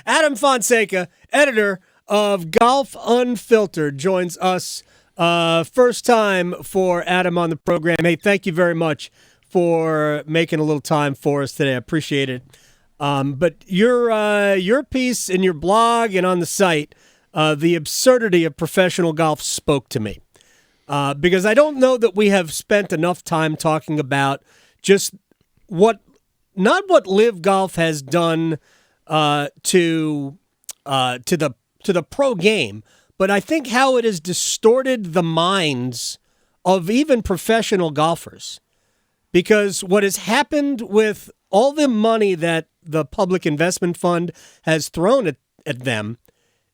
Adam Fonseca, editor of Golf Unfiltered, joins us. First time for Adam on the program. Hey, thank you very much for making a little time for us today. I appreciate it. But your piece in your blog and on the site, the absurdity of professional golf spoke to me. Because I don't know that we have spent enough time talking about just not what LIV Golf has done to the pro game, but I think how it has distorted the minds of even professional golfers. Because what has happened with all the money that the Public Investment Fund has thrown at them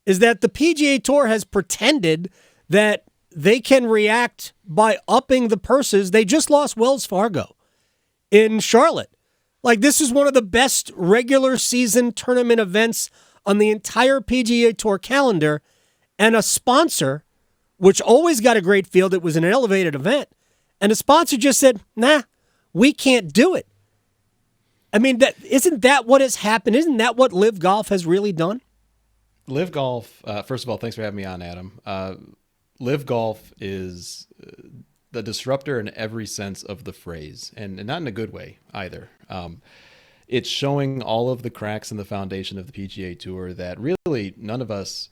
is that the PGA Tour has pretended that they can react by upping the purses. They just lost Wells Fargo in Charlotte. Like, this is one of the best regular season tournament events on the entire PGA Tour calendar, and a sponsor, which always got a great field, it was an elevated event, and a sponsor just said, nah, we can't do it. I mean, isn't that what has happened? Isn't that what LIV Golf has really done? LIV Golf, first of all, thanks for having me on, Adam. LIV Golf is the disruptor in every sense of the phrase, and not in a good way either. It's showing all of the cracks in the foundation of the PGA Tour that really none of us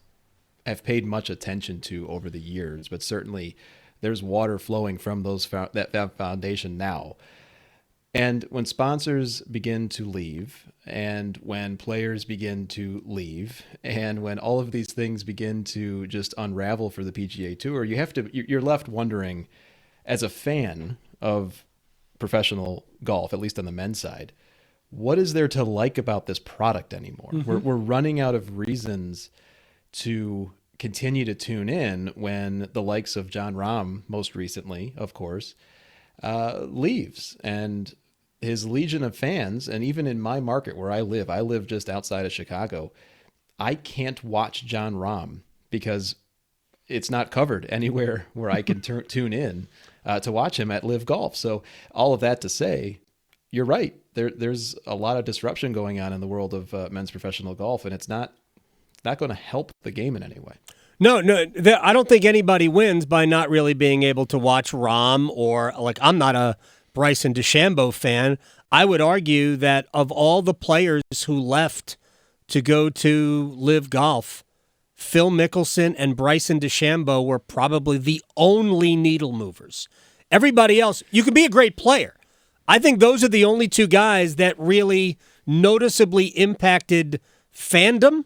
have paid much attention to over the years, but certainly there's water flowing from that foundation now. And when sponsors begin to leave, and when players begin to leave, and when all of these things begin to just unravel for the PGA Tour, you're left wondering, as a fan of professional golf, at least on the men's side, what is there to like about this product anymore? Mm-hmm. We're running out of reasons to continue to tune in when the likes of John Rahm, most recently, of course, leaves. And his legion of fans, and even in my market where I live just outside of Chicago, I can't watch John Rahm because it's not covered anywhere where I can tune in to watch him at LIV Golf. So all of that to say, you're right. There's a lot of disruption going on in the world of men's professional golf, and it's not going to help the game in any way. No, I don't think anybody wins by not really being able to watch Rahm, or I'm not a Bryson DeChambeau fan. I would argue that of all the players who left to go to LIV Golf, Phil Mickelson and Bryson DeChambeau were probably the only needle movers. Everybody else, you can be a great player. I think those are the only two guys that really noticeably impacted fandom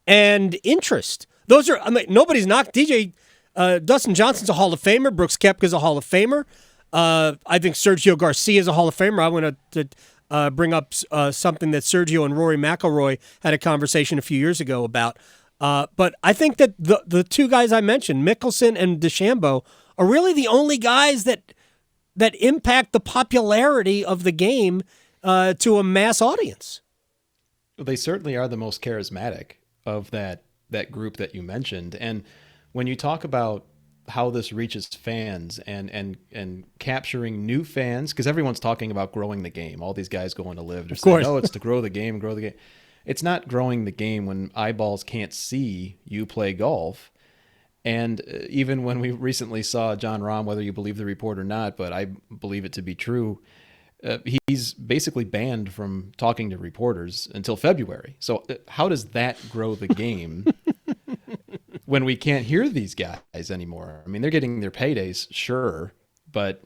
and interest. Nobody's knocked. Dustin Johnson's a Hall of Famer. Brooks Koepka's a Hall of Famer. I think Sergio Garcia's a Hall of Famer. I want to bring up something that Sergio and Rory McIlroy had a conversation a few years ago about. But I think that the two guys I mentioned, Mickelson and DeChambeau, are really the only guys that impact the popularity of the game to a mass audience. They certainly are the most charismatic of that group that you mentioned. And when you talk about how this reaches fans and capturing new fans, because everyone's talking about growing the game. All these guys going to LIV, they're saying, oh, it's to grow the game. It's not growing the game when eyeballs can't see you play golf. And even when we recently saw John Rahm, whether you believe the report or not, but I believe it to be true, he's basically banned from talking to reporters until February. So how does that grow the game when we can't hear these guys anymore? I mean, they're getting their paydays, sure, but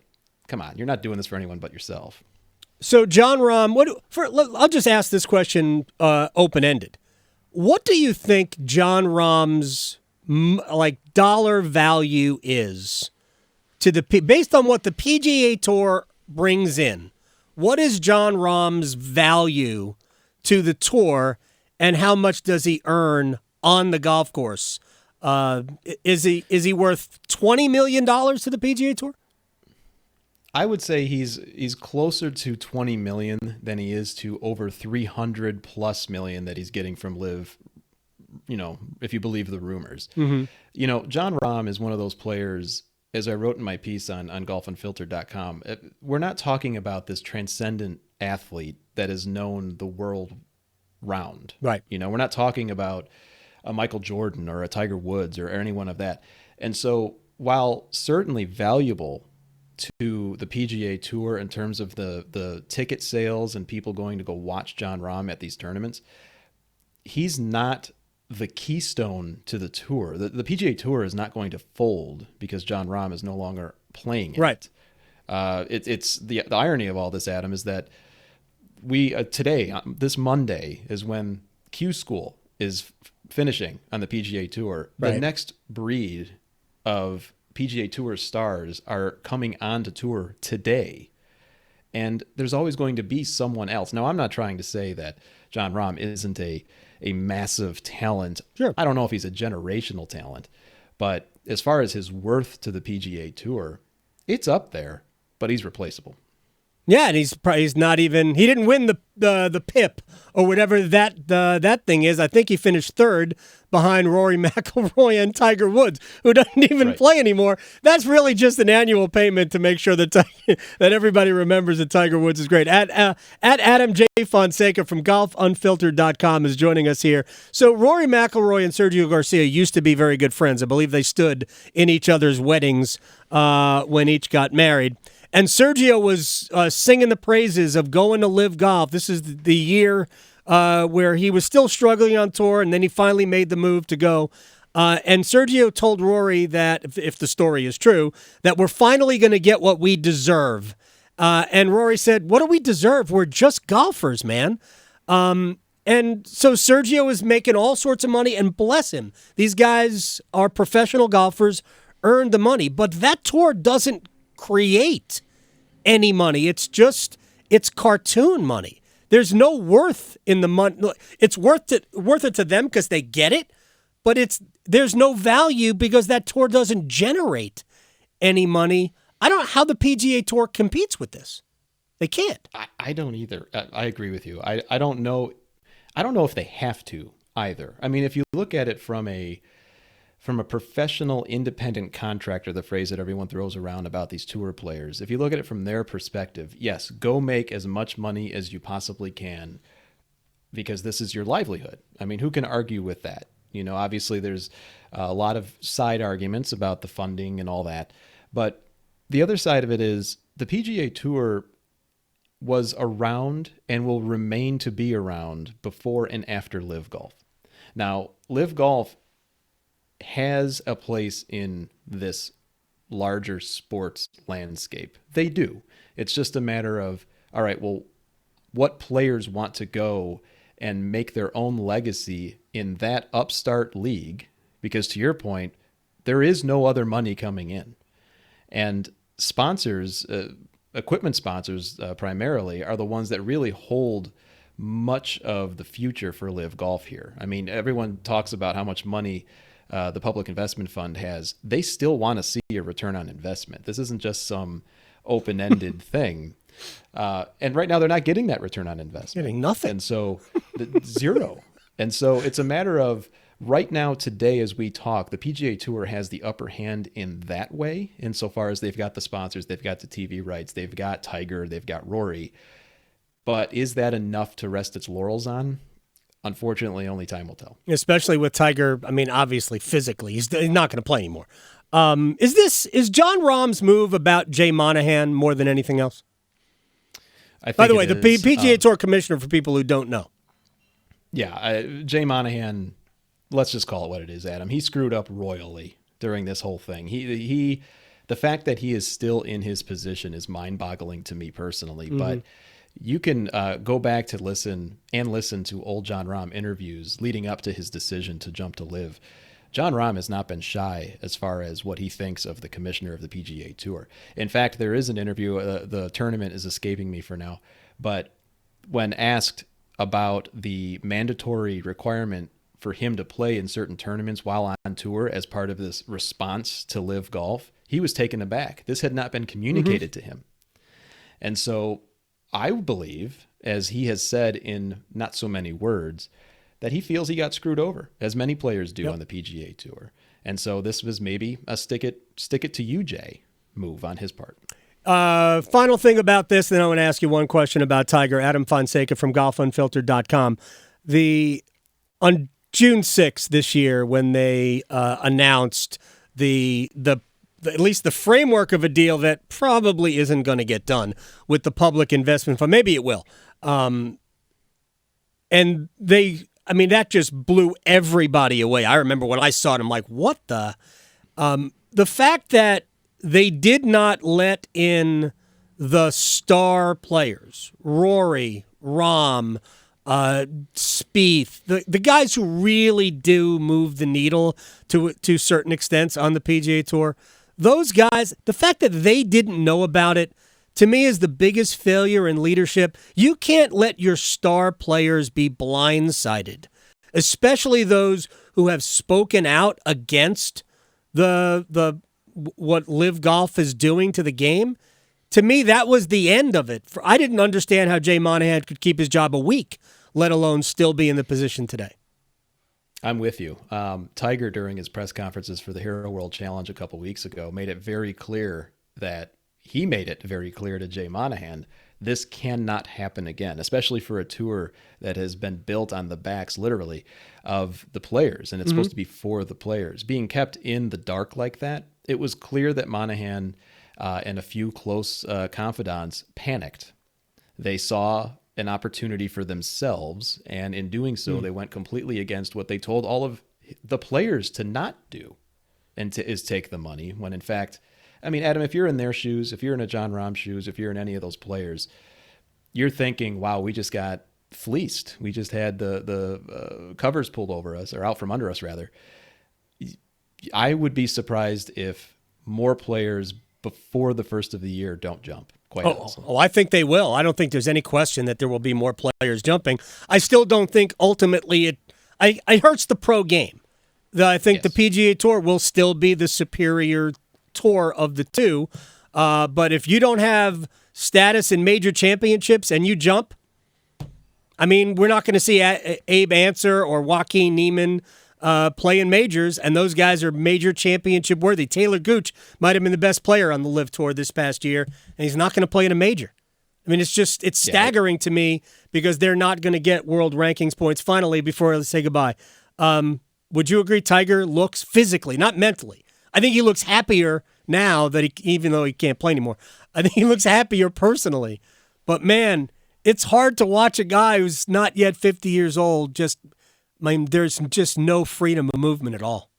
come on, you're not doing this for anyone but yourself. So John Rahm, I'll just ask this question open-ended. What do you think John Rahm's dollar value is to based on what the PGA Tour brings in? What is John Rahm's value to the tour, and how much does he earn on the golf course? Is he worth $20 million to the PGA Tour? I would say he's closer to 20 million than he is to over 300 plus million that he's getting from LIV, if you believe the rumors. Mm-hmm. John Rahm is one of those players, as I wrote in my piece on golfunfiltered.com. We're not talking about this transcendent athlete that is known the world round. Right. You know, we're not talking about a Michael Jordan or a Tiger Woods or anyone of that. And so while certainly valuable to the PGA Tour in terms of the ticket sales and people going to go watch John Rahm at these tournaments, he's not the keystone to the tour. The PGA Tour is not going to fold because John Rahm is no longer playing it. Right. It's the irony of all this, Adam, is that we today, this Monday, is when Q School is finishing on the PGA Tour. Right. The next breed of PGA Tour stars are coming on to tour today. And there's always going to be someone else. Now, I'm not trying to say that John Rahm isn't a massive talent. Sure. I don't know if he's a generational talent, but as far as his worth to the PGA Tour, it's up there, but he's replaceable. Yeah, and he's not even. He didn't win the PIP or whatever that thing is. I think he finished third behind Rory McIlroy and Tiger Woods, who doesn't even play anymore. That's really just an annual payment to make sure that that everybody remembers that Tiger Woods is great. At Adam J. Fonseca from GolfUnfiltered.com is joining us here. So Rory McIlroy and Sergio Garcia used to be very good friends. I believe they stood in each other's weddings when each got married. And Sergio was singing the praises of going to LIV Golf. This is the year where he was still struggling on tour, and then he finally made the move to go. And Sergio told Rory that, if the story is true, that we're finally going to get what we deserve. And Rory said, what do we deserve? We're just golfers, man. And so Sergio is making all sorts of money, and bless him. These guys are professional golfers, earned the money. But that tour doesn't create any money. It's cartoon money. There's no worth in the money. It's worth it to them because they get it, but there's no value because that tour doesn't generate any money. I don't know how the PGA Tour competes with this. They can't. I don't either. I agree with you. I don't know. I don't know if they have to either. I mean, if you look at it from a professional independent contractor, the phrase that everyone throws around about these tour players, if you look at it from their perspective, yes, go make as much money as you possibly can because this is your livelihood. I mean, who can argue with that? You know, obviously there's a lot of side arguments about the funding and all that, but the other side of it is the PGA Tour was around and will remain to be around before and after LIV Golf. Now, LIV Golf has a place in this larger sports landscape. They do. It's just a matter of, all right, well, what players want to go and make their own legacy in that upstart league? Because to your point, there is no other money coming in. And sponsors, equipment sponsors primarily, are the ones that really hold much of the future for LIV Golf here. I mean, everyone talks about how much money the Public Investment Fund has. They still want to see a return on investment. This isn't just some open-ended thing. And right now they're not getting that return on investment. Getting nothing. And so zero. And so it's a matter of right now, today, as we talk, the PGA Tour has the upper hand in that way, insofar as they've got the sponsors, they've got the TV rights, they've got Tiger, they've got Rory. But is that enough to rest its laurels on? Unfortunately, only time will tell. Especially with Tiger, I mean, obviously, physically, he's not going to play anymore. Is John Rahm's move about Jay Monahan more than anything else? By the way, the PGA Tour commissioner, for people who don't know. Yeah, Jay Monahan, let's just call it what it is, Adam. He screwed up royally during this whole thing. The fact that he is still in his position is mind-boggling to me personally, but you can go back to listen to old John Rahm interviews leading up to his decision to jump to LIV. John Rahm has not been shy as far as what he thinks of the commissioner of the PGA Tour. In fact, there is an interview, the tournament is escaping me for now, but when asked about the mandatory requirement for him to play in certain tournaments while on tour as part of this response to LIV Golf, he was taken aback. This had not been communicated to him. And so I believe, as he has said in not so many words, that he feels he got screwed over, as many players do on the PGA Tour. And so this was maybe a stick it to you, Jay, move on his part. Final thing about this, then I want to ask you one question about Tiger. Adam Fonseca from GolfUnfiltered.com. on June 6th this year, when they announced the at least the framework of a deal that probably isn't going to get done with the public investment fund. Maybe it will. And that just blew everybody away. I remember when I saw it, I'm like, what the? The fact that they did not let in the star players, Rory, Rahm, Spieth, the guys who really do move the needle to certain extents on the PGA Tour, those guys, the fact that they didn't know about it, to me, is the biggest failure in leadership. You can't let your star players be blindsided, especially those who have spoken out against the what LIV Golf is doing to the game. To me, that was the end of it. I didn't understand how Jay Monahan could keep his job a week, let alone still be in the position today. I'm with you. Tiger, during his press conferences for the Hero World Challenge a couple weeks ago, made it very clear to Jay Monahan, this cannot happen again, especially for a tour that has been built on the backs, literally, of the players, and it's supposed to be for the players. Being kept in the dark like that, it was clear that Monahan and a few close confidants panicked. They saw an opportunity for themselves, and in doing so, they went completely against what they told all of the players to not do, and is take the money, when in fact, I mean, Adam, if you're in their shoes, if you're in a John Rahm shoes, if you're in any of those players, you're thinking, wow, we just got fleeced. We just had the covers pulled over us, or out from under us, rather. I would be surprised if more players before the first of the year don't jump. Oh, I think they will. I don't think there's any question that there will be more players jumping. I still don't think ultimately it hurts the pro game. I think the PGA Tour will still be the superior tour of the two. But if you don't have status in major championships and you jump, I mean, we're not going to see Abe Answer or Joaquin Niemann play in majors, and those guys are major championship worthy. Taylor Gooch might have been the best player on the LIV Tour this past year, and he's not going to play in a major. I mean, it's staggering to me, because they're not going to get world rankings points. Finally, before I say goodbye, would you agree Tiger looks physically, not mentally? I think he looks happier now that even though he can't play anymore, I think he looks happier personally. But man, it's hard to watch a guy who's not yet 50 years old there's just no freedom of movement at all.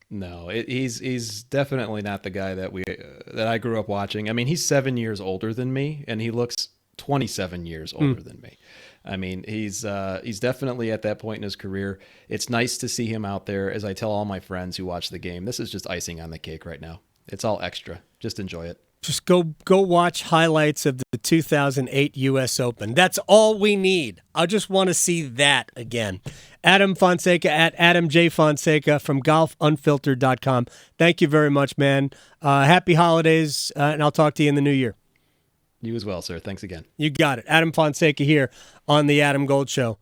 No, he's definitely not the guy that I grew up watching. I mean, he's 7 years older than me, and he looks 27 years older than me. I mean, he's definitely at that point in his career. It's nice to see him out there. As I tell all my friends who watch the game, this is just icing on the cake right now. It's all extra. Just enjoy it. Just go watch highlights of the 2008 U.S. Open. That's all we need. I just want to see that again. Adam Fonseca at Adam J. Fonseca from golfunfiltered.com. Thank you very much, man. Happy holidays, and I'll talk to you in the new year. You as well, sir. Thanks again. You got it. Adam Fonseca here on The Adam Gold Show.